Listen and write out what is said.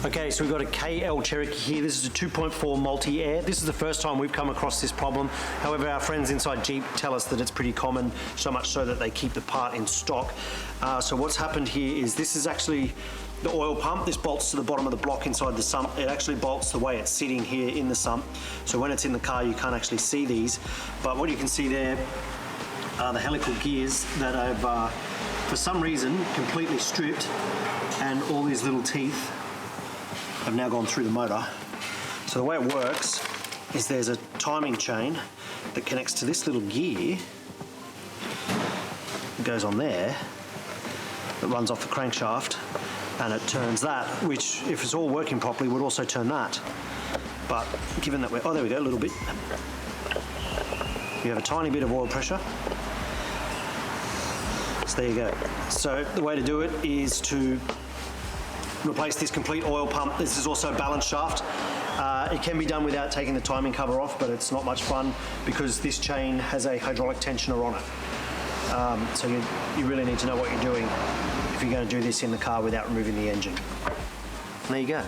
Okay, so we've got a KL Cherokee here. This is a 2.4 multi-air. This is the first time we've come across this problem. However, our friends inside Jeep tell us that it's pretty common, so much so that they keep the part in stock. So what's happened here is this is actually the oil pump. This bolts to the bottom of the block inside the sump. It actually bolts the way it's sitting here in the sump. So when it's in the car, you can't actually see these. But what you can see there are the helical gears that I've, for some reason, completely stripped, and all these little teeth have now gone through the motor. So the way it works is there's a timing chain that connects to this little gear. It goes on there, that runs off the crankshaft, and it turns that, which, if it's all working properly, would also turn that. But given that we're, oh, there we go, a little bit. You have a tiny bit of oil pressure. So there you go. So the way to do it is to replace this complete oil pump. This is also a balance shaft. It can be done without taking the timing cover off, but it's not much fun because this chain has a hydraulic tensioner on it. So you really need to know what you're doing if you're going to do this in the car without removing the engine. And there you go.